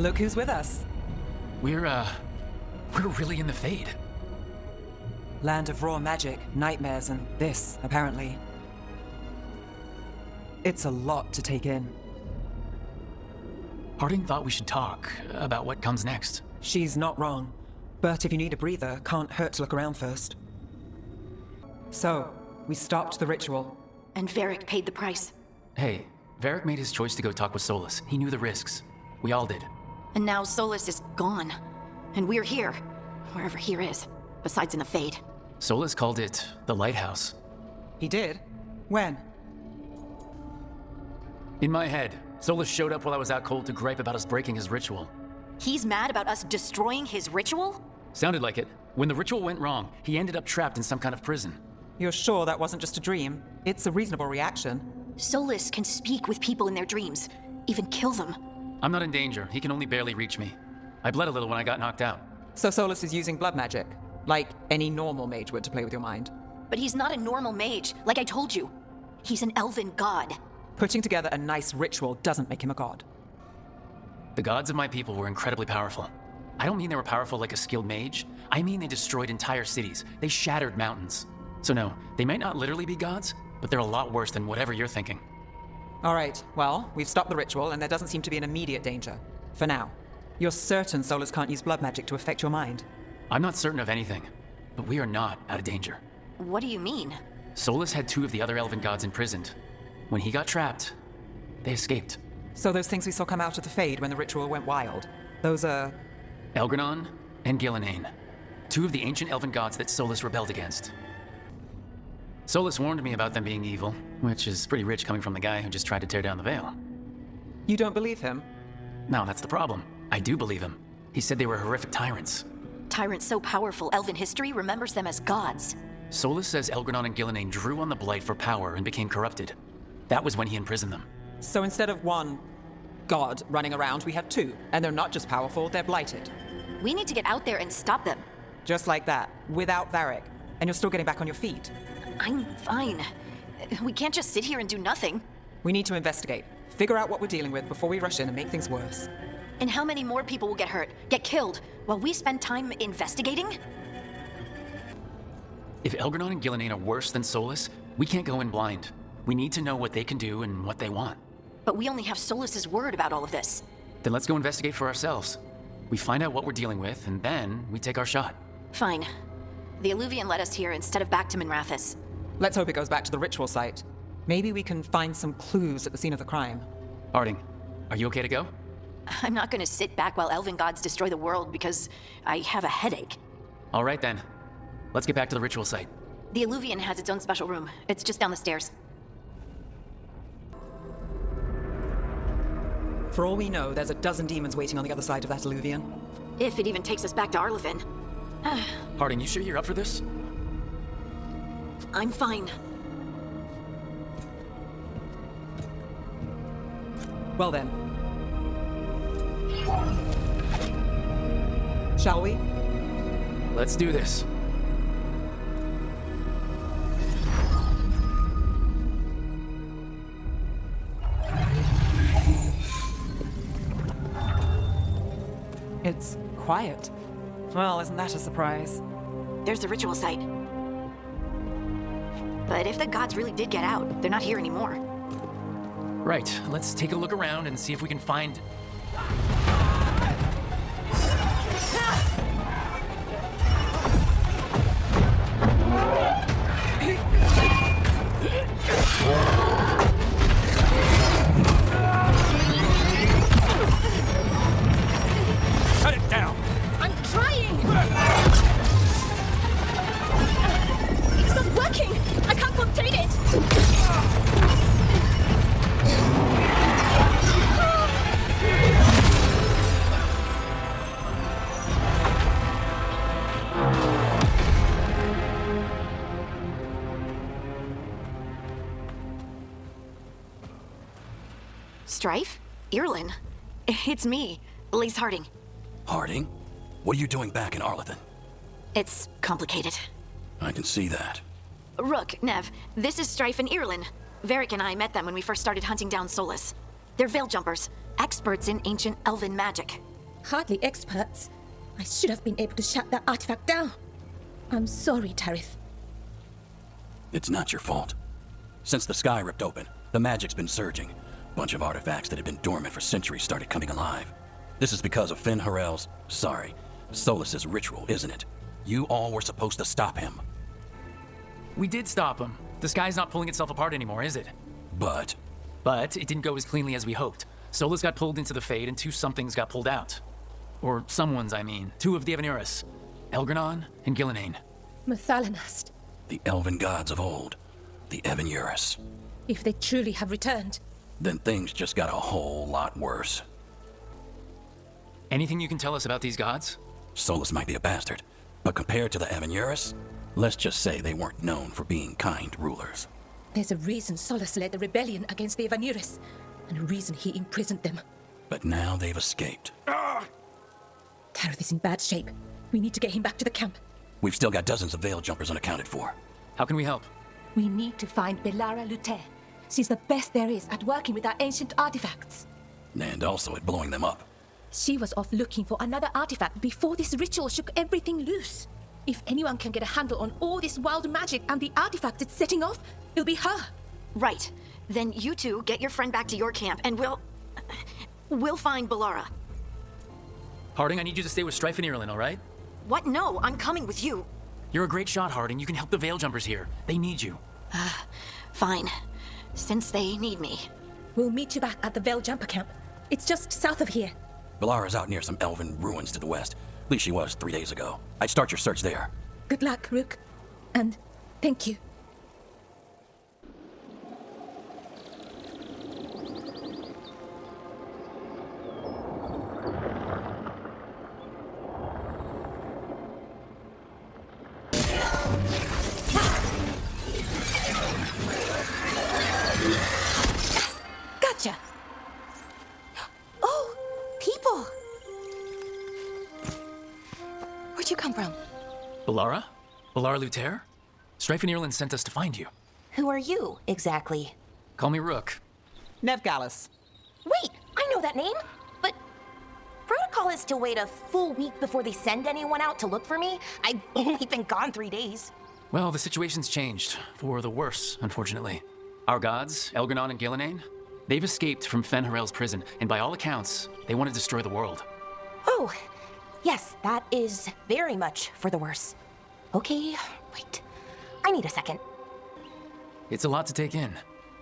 Look who's with us. We're really in the Fade. Land of raw magic, nightmares, and this, apparently. It's a lot to take in. Harding thought we should talk about what comes next. She's not wrong. But if you need a breather, can't hurt to look around first. So, we stopped the ritual. And Varric paid the price. Hey, Varric made his choice to go talk with Solus. He knew the risks. We all did. And now Solus is gone. And we're here. Wherever here is. Besides in the Fade. Solus called it the Lighthouse. He did? When? In my head, Solus showed up while I was out cold to gripe about us breaking his ritual. He's mad about us destroying his ritual? Sounded like it. When the ritual went wrong, he ended up trapped in some kind of prison. You're sure that wasn't just a dream? It's a reasonable reaction. Solus can speak with people in their dreams. Even kill them. I'm not in danger. He can only barely reach me. I bled a little when I got knocked out. So Solus is using blood magic? Like any normal mage would to play with your mind? But he's not a normal mage, like I told you. He's an elven god. Putting together a nice ritual doesn't make him a god. The gods of my people were incredibly powerful. I don't mean they were powerful like a skilled mage. I mean they destroyed entire cities. They shattered mountains. So no, they might not literally be gods, but they're a lot worse than whatever you're thinking. All right, well, we've stopped the ritual and there doesn't seem to be an immediate danger. For now. You're certain Solus can't use blood magic to affect your mind? I'm not certain of anything, but we are not out of danger. What do you mean? Solus had 2 of the other elven gods imprisoned. When he got trapped, they escaped. So those things we saw come out of the Fade when the ritual went wild, those are... Elgranon and Gillenane, 2 of the ancient elven gods that Solus rebelled against. Solus warned me about them being evil, which is pretty rich coming from the guy who just tried to tear down the veil. You don't believe him? No, that's the problem. I do believe him. He said they were horrific tyrants. Tyrants so powerful, elven history remembers them as gods. Solus says Elgranon and Gillenane drew on the Blight for power and became corrupted. That was when he imprisoned them. So instead of one god running around, we have 2. And they're not just powerful, they're blighted. We need to get out there and stop them. Just like that, without Varric. And you're still getting back on your feet. I'm fine. We can't just sit here and do nothing. We need to investigate. Figure out what we're dealing with before we rush in and make things worse. And how many more people will get hurt, get killed, while we spend time investigating? If Elgranon and Gillenane are worse than Solus, we can't go in blind. We need to know what they can do and what they want. But we only have Solus's word about all of this. Then let's go investigate for ourselves. We find out what we're dealing with, and then we take our shot. Fine. The Alluvian led us here instead of back to Minrathous. Let's hope it goes back to the ritual site. Maybe we can find some clues at the scene of the crime. Harding, are you okay to go? I'm not gonna sit back while elven gods destroy the world because I have a headache. All right then. Let's get back to the ritual site. The Alluvian has its own special room. It's just down the stairs. For all we know, there's a dozen demons waiting on the other side of that Alluvian. If it even takes us back to Arlathan. Harding, you sure you're up for this? I'm fine. Well then. Shall we? Let's do this. It's quiet. Well, isn't that a surprise? There's the ritual site. But if the gods really did get out, they're not here anymore. Right, let's take a look around and see if we can find... Cut it down! I'm trying! It's not working! I can't contain it! Strife? Irlin? It's me, Lace Harding. Harding? What are you doing back in Arlathan? It's complicated. I can see that. Rook, Nev, this is Strife and Irlin. Varric and I met them when we first started hunting down Solus. They're veil jumpers, experts in ancient elven magic. hardly experts. I should have been able to shut that artifact down. I'm sorry, Tarith. It's not your fault. Since the sky ripped open, the magic's been surging. Bunch of artifacts that had been dormant for centuries started coming alive. This is because of Finn Harel's, Solus's ritual, isn't it? You all were supposed to stop him. We did stop him. The sky's not pulling itself apart anymore, is it? But it didn't go as cleanly as we hoped. Solus got pulled into the Fade and two somethings got pulled out. Or someones, I mean. Two of the Evanuris. Elgranon and Gillenane. Mathalanast. the elven gods of old, the Evanuris. If they truly have returned. Then things just got a whole lot worse. Anything you can tell us about these gods? Solus might be a bastard, but compared to the Evanuris, let's just say they weren't known for being kind rulers. There's a reason Solus led the rebellion against the Evanuris, and a reason he imprisoned them. But now they've escaped. Tarith is in bad shape. We need to get him back to the camp. We've still got dozens of veil jumpers unaccounted for. How can we help? We need to find Belara Luther. She's the best there is at working with our ancient artifacts. And also at blowing them up. She was off looking for another artifact before this ritual shook everything loose. If anyone can get a handle on all this wild magic and the artifact it's setting off, it'll be her. Right. Then you two get your friend back to your camp and we'll find Belara. Harding, I need you to stay with Strife and Ireland, all right? What? No, I'm coming with you. You're a great shot, Harding. You can help the Veil Jumpers here. They need you. Fine. Since they need me. We'll meet you back at the Veil Jumper camp. It's just south of here. Belara's out near some elven ruins to the west. At least she was 3 days ago. I'd start your search there. Good luck, Rook. And thank you. Gotcha! Oh, people! Where'd you come from? Belara? Belara Luther? Strife and Ireland sent us to find you. Who are you, exactly? Call me Rook. Nev Gallus. Wait, I know that name, but protocol is to wait a full week before they send anyone out to look for me. I've only been gone 3 days. Well, the situation's changed. For the worse, unfortunately. Our gods, Elgranon and Gillenane, they've escaped from Fen Harel's prison, and by all accounts, they want to destroy the world. Oh, yes, that is very much for the worse. Okay, wait. I need a second. It's a lot to take in.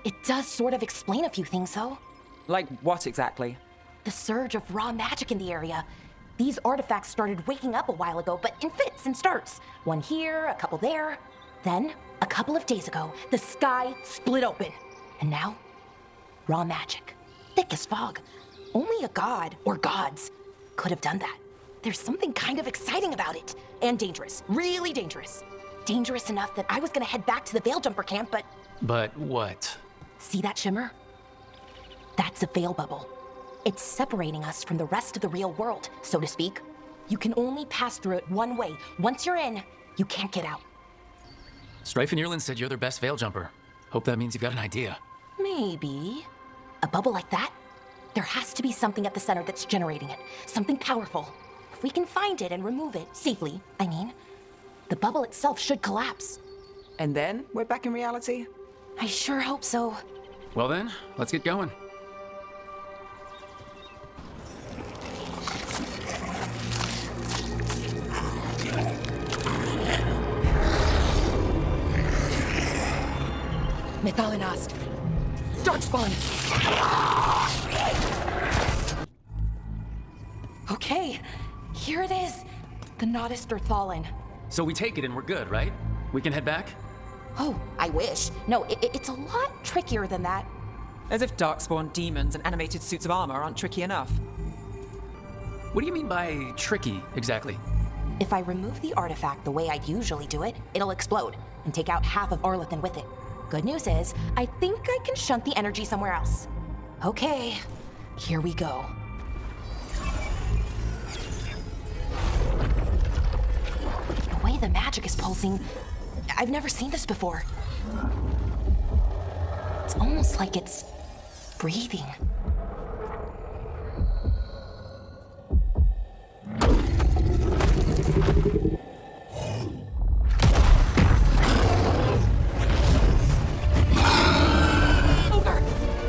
It does sort of explain a few things, though. Like what exactly? The surge of raw magic in the area. These artifacts started waking up a while ago, but in fits and starts. One here, a couple there. Then, a couple of days ago, the sky split open. And now, raw magic. Thick as fog. Only a god, or gods, could have done that. There's something kind of exciting about it. And dangerous. Really dangerous. Dangerous enough that I was gonna head back to the Veil Jumper camp, but... But what? See that shimmer? That's a veil bubble. It's separating us from the rest of the real world, so to speak. You can only pass through it one way. Once you're in, you can't get out. Strife and Ireland said you're their best Veil Jumper. Hope that means you've got an idea. Maybe. A bubble like that? There has to be something at the center that's generating it. Something powerful. If we can find it and remove it, safely, I mean, the bubble itself should collapse. And then we're back in reality? I sure hope so. Well then, let's get going. Methalinast. Darkspawn. Okay, here it is. The Nodist Earthallen. So we take it and we're good, right? We can head back? Oh, I wish. No, it's a lot trickier than that. As if darkspawn demons and animated suits of armor aren't tricky enough. What do you mean by tricky, exactly? If I remove the artifact the way I usually do it, it'll explode and take out half of Arlathan with it. Good news is, I think I can shunt the energy somewhere else. Okay, here we go. The way the magic is pulsing, I've never seen this before. It's almost like it's breathing. Ogre!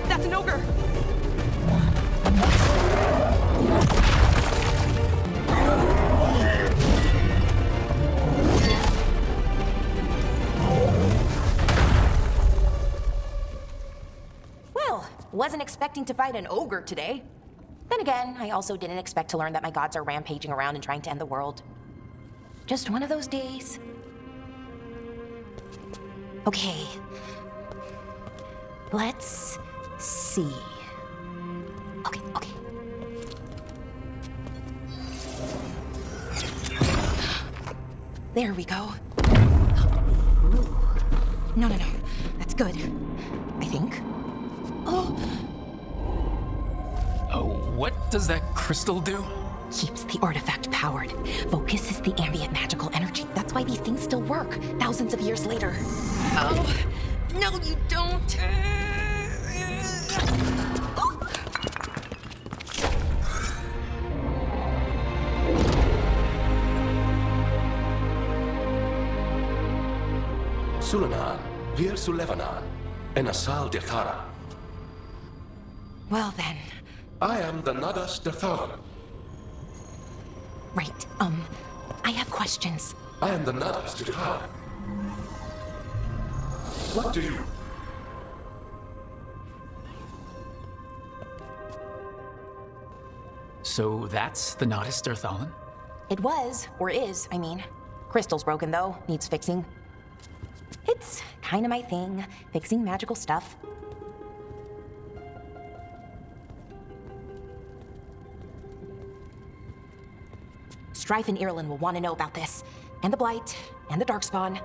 That's an ogre! Well, wasn't expecting to fight an ogre today. Then again, I also didn't expect to learn that my gods are rampaging around and trying to end the world. Just one of those days. Okay. Let's see. Okay. There we go. Ooh. No. That's good. I think. Oh, What does that crystal do? keeps the artifact powered. Focuses the ambient magical energy. That's why these things still work, thousands of years later. Oh, no, you don't. Sulanan, Vir Sulevanan, and Asal Dethara. Well then, I am the Nadas Detharan. right, I have questions. I am the Nadas Detharan. What do you... So that's the Nadas Darthalan? It was, or is, I mean. Crystal's broken though, needs fixing. It's kinda my thing, fixing magical stuff. Strife and Ireland will want to know about this. And the Blight, and the Darkspawn.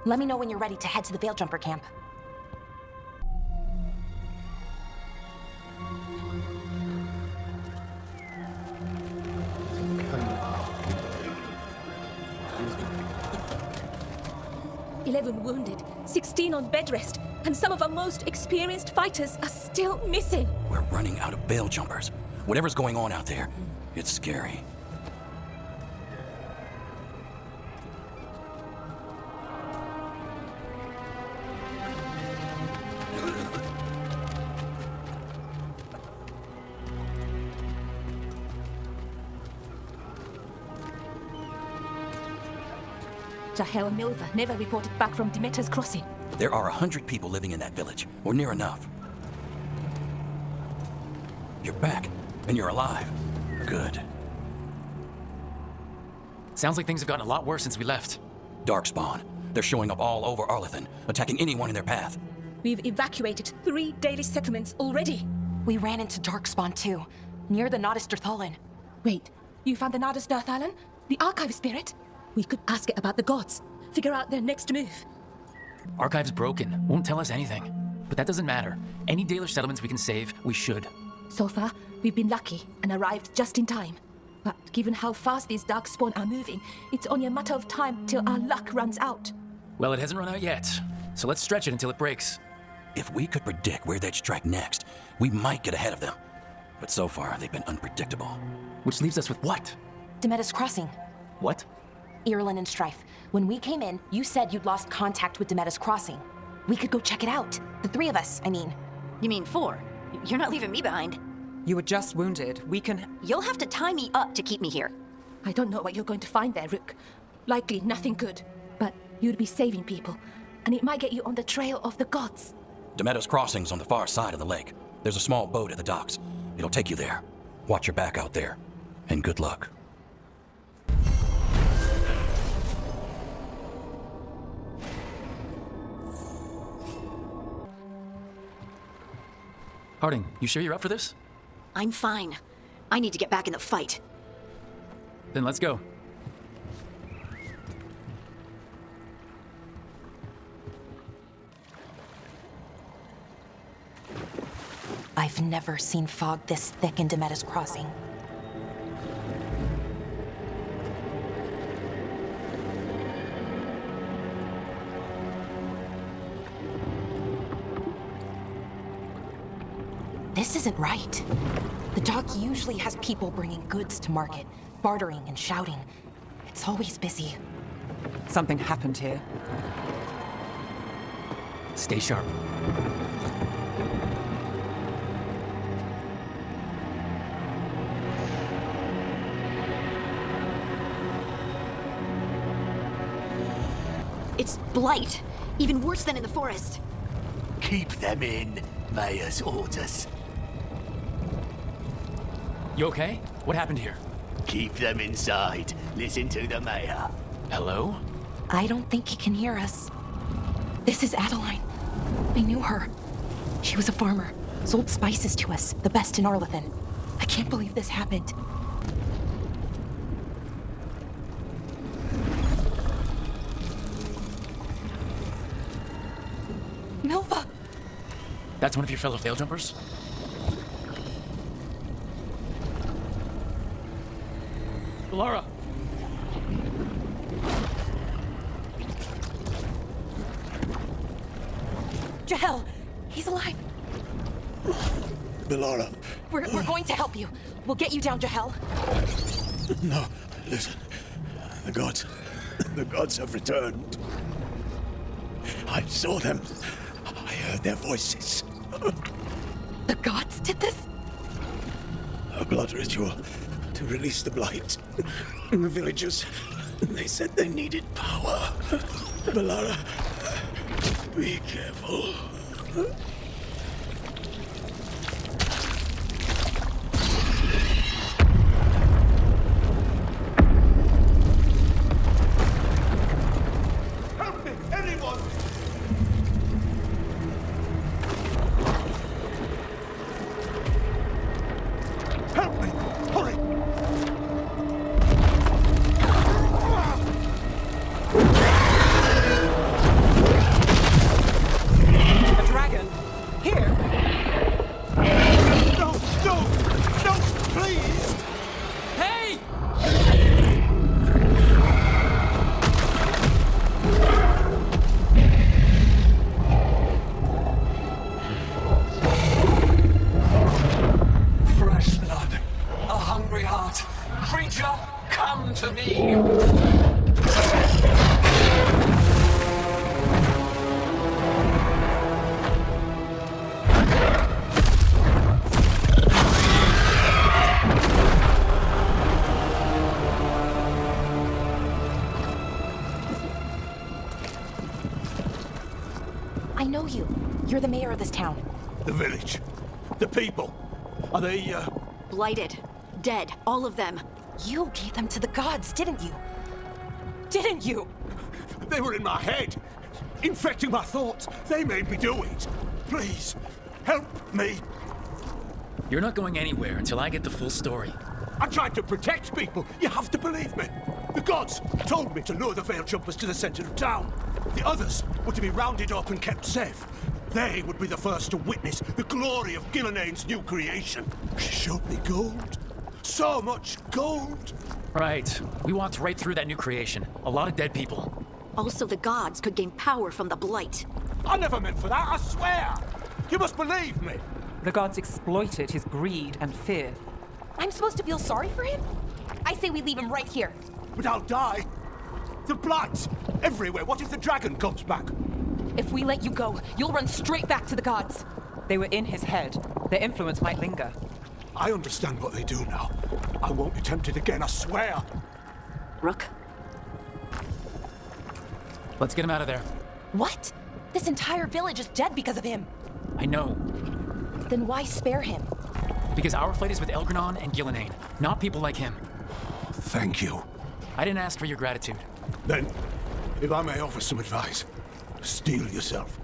Let me know when you're ready to head to the Veil-Jumper camp. "11 wounded, 16 on bed rest, and some of our most experienced fighters are still missing." We're running out of veil jumpers. Whatever's going on out there, it's scary. Jahel and Milva never reported back from Demeter's crossing. There are 100 people living in that village, or near enough. You're back, and you're alive. Good. Sounds like things have gotten a lot worse since we left. Darkspawn. They're showing up all over Arlathan, attacking anyone in their path. We've evacuated 3 daily settlements already. We ran into Darkspawn too, near the Nadas Darthalan. Wait, you found the Nadas Darthalan? The archive spirit? We could ask it about the gods, figure out their next move. Archive's broken, won't tell us anything. But that doesn't matter. Any Dalish settlements we can save, we should. So far, we've been lucky and arrived just in time. But given how fast these Darkspawn are moving, it's only a matter of time till our luck runs out. Well, it hasn't run out yet, so let's stretch it until it breaks. If we could predict where they'd strike next, we might get ahead of them. But so far, they've been unpredictable. Which leaves us with what? Demeter's crossing. What? Ireland and Strife. When we came in, you said you'd lost contact with Demeter's crossing. We could go check it out. The 3 of us, I mean. You mean 4? You're not leaving me behind. You were just wounded. We can... You'll have to tie me up to keep me here. I don't know what you're going to find there, Rook. Likely nothing good. But you'd be saving people, and it might get you on the trail of the gods. Demeter's crossing's on the far side of the lake. There's a small boat at the docks. It'll take you there. Watch your back out there. And good luck. Harding, you sure you're up for this? I'm fine. I need to get back in the fight. Then let's go. I've never seen fog this thick in Demeter's crossing. This isn't right. The dock usually has people bringing goods to market. bartering and shouting. It's always busy. Something happened here. Stay sharp. It's blight. Even worse than in the forest. Keep them in, Mayor's orders. You okay? What happened here? Keep them inside. Listen to the Mayor. Hello? I don't think he can hear us. This is Adeline. I knew her. She was a farmer, sold spices to us, the best in Arlathan. I can't believe this happened. Nova! That's one of your fellow veil jumpers? Laura! Jahel! He's alive! Bellara. We're going to help you. We'll get you down, Jahel. No, listen. The gods have returned. I saw them. I heard their voices. The gods did this? A blood ritual to release the blight. The villagers, they said they needed power. Bellara, be careful. Help me, anyone! Help me! Hurry! A dragon? Here? No! No! No! Please! Hey! Fresh blood, a hungry heart. Creature, come to me. I know you. You're the mayor of this town. The village. The people. Are they, Blighted. Dead. All of them. You gave them to the gods, didn't you? Didn't you? They were in my head. Infecting my thoughts. They made me do it. Please, help me. You're not going anywhere until I get the full story. I tried to protect people. You have to believe me. The gods told me to lure the veil jumpers to the center of town. The others were to be rounded up and kept safe. They would be the first to witness the glory of Gillenaine's new creation. She showed me gold. So much gold. Right. We walked right through that new creation. A lot of dead people. Also, the gods could gain power from the blight. I never meant for that, I swear. You must believe me. The gods exploited his greed and fear. I'm supposed to feel sorry for him? I say we leave him right here. But I'll die. The blight everywhere. What if the dragon comes back? If we let you go, you'll run straight back to the gods. They were in his head. Their influence might linger. I understand what they do now. I won't be tempted again, I swear. Rook? Let's get him out of there. What? This entire village is dead because of him. I know. Then why spare him? Because our fight is with Elgranon and Gillenaine, not people like him. Thank you. I didn't ask for your gratitude. Then, if I may offer some advice, steel yourself.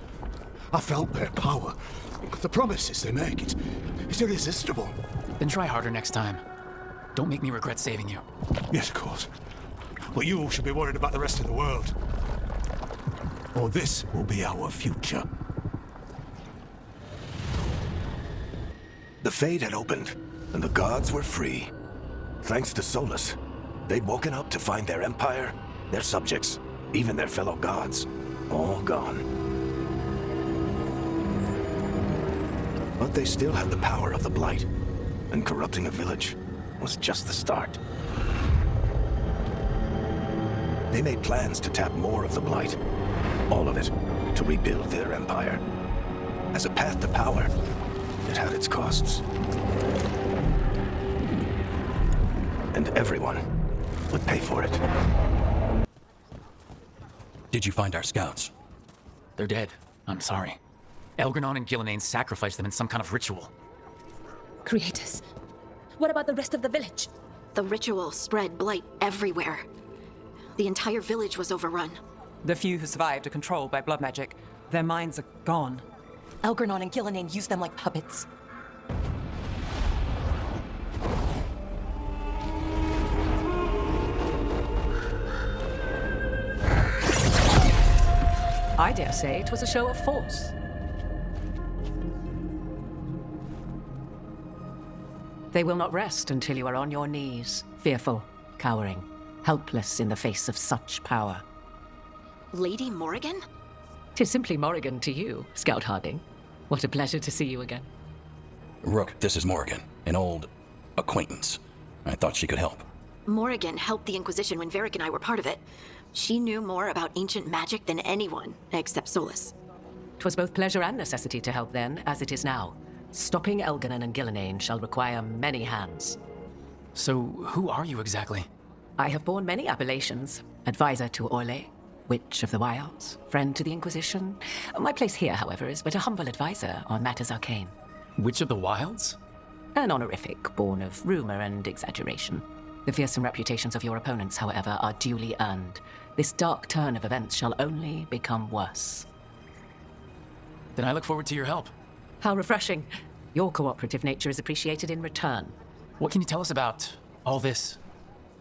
I felt their power. The promises they make, it's irresistible. Then try harder next time. Don't make me regret saving you. Yes, of course. But you should be worried about the rest of the world. Or this will be our future. The Fade had opened, and the gods were free. Thanks to Solus, they'd woken up to find their empire, their subjects, even their fellow gods, all gone. But they still had the power of the Blight, and corrupting a village was just the start. They made plans to tap more of the Blight. All of it, to rebuild their empire. As a path to power, it had its costs. And everyone would pay for it. Did you find our scouts? They're dead. I'm sorry. Elgranon and Gillenane sacrificed them in some kind of ritual. Creators. What about the rest of the village? The ritual spread blight everywhere. The entire village was overrun. The few who survived are controlled by blood magic. Their minds are gone. Elgranon and Gillenane used them like puppets. I dare say it was a show of force. They will not rest until you are on your knees, fearful, cowering, helpless in the face of such power. Lady Morrigan? 'Tis simply Morrigan to you, Scout Harding. What a pleasure to see you again. Rook, this is Morrigan, an old acquaintance. I thought she could help. Morrigan helped the Inquisition when Varric and I were part of it. She knew more about ancient magic than anyone, except Solus. 'Twas both pleasure and necessity to help then, as it is now. Stopping Elganon and Gillenane shall require many hands. So, who are you exactly? I have borne many appellations. Advisor to Orlais, Witch of the Wilds, friend to the Inquisition. My place here, however, is but a humble advisor on matters arcane. Witch of the Wilds? An honorific born of rumor and exaggeration. The fearsome reputations of your opponents, however, are duly earned. This dark turn of events shall only become worse. Then I look forward to your help. How refreshing. Your cooperative nature is appreciated in return. What can you tell us about all this?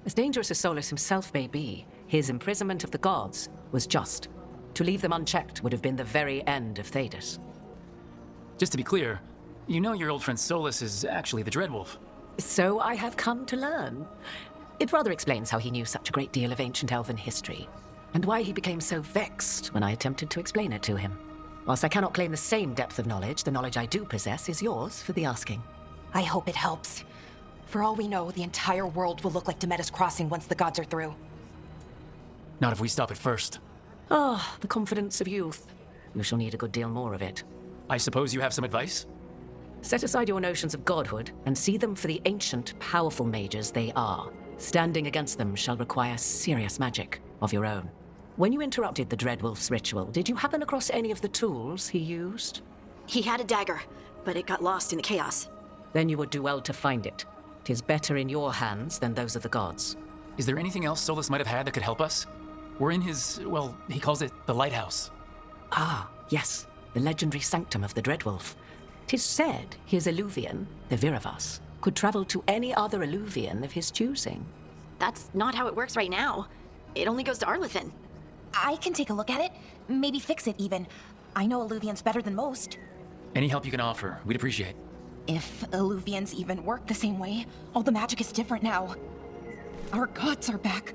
As dangerous as Solus himself may be, his imprisonment of the gods was just. To leave them unchecked would have been the very end of Thedas. Just to be clear, you know your old friend Solus is actually the Dreadwolf. So I have come to learn. It rather explains how he knew such a great deal of ancient elven history, and why he became so vexed when I attempted to explain it to him. Whilst I cannot claim the same depth of knowledge, the knowledge I do possess is yours for the asking. I hope it helps. For all we know, the entire world will look like Demetus Crossing once the gods are through. Not if we stop it first. Ah, the confidence of youth. You shall need a good deal more of it. I suppose you have some advice? Set aside your notions of godhood and see them for the ancient, powerful mages they are. Standing against them shall require serious magic of your own. When you interrupted the Dreadwolf's ritual, did you happen across any of the tools he used? He had a dagger, but it got lost in the chaos. Then you would do well to find it. 'Tis better in your hands than those of the gods. Is there anything else Solus might have had that could help us? We're in his, well, he calls it the lighthouse. Ah, yes, the legendary sanctum of the Dreadwolf. 'Tis said his Illuvian, the Viravas, could travel to any other Illuvian of his choosing. That's not how it works right now. It only goes to Arlathan. I can take a look at it. Maybe fix it, even. I know Illuvians better than most. Any help you can offer, we'd appreciate. If Illuvians even work the same way, all the magic is different now. Our gods are back.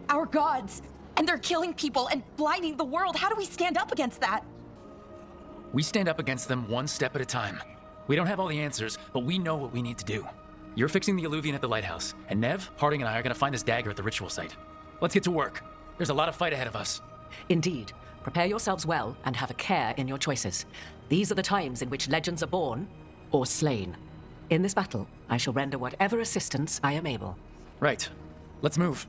Our gods! And they're killing people and blinding the world. How do we stand up against that? We stand up against them one step at a time. We don't have all the answers, but we know what we need to do. You're fixing the Illuvian at the lighthouse, and Nev, Harding, and I are gonna find this dagger at the ritual site. Let's get to work. There's a lot of fight ahead of us. Indeed. Prepare yourselves well and have a care in your choices. These are the times in which legends are born or slain. In this battle, I shall render whatever assistance I am able. Right. Let's move.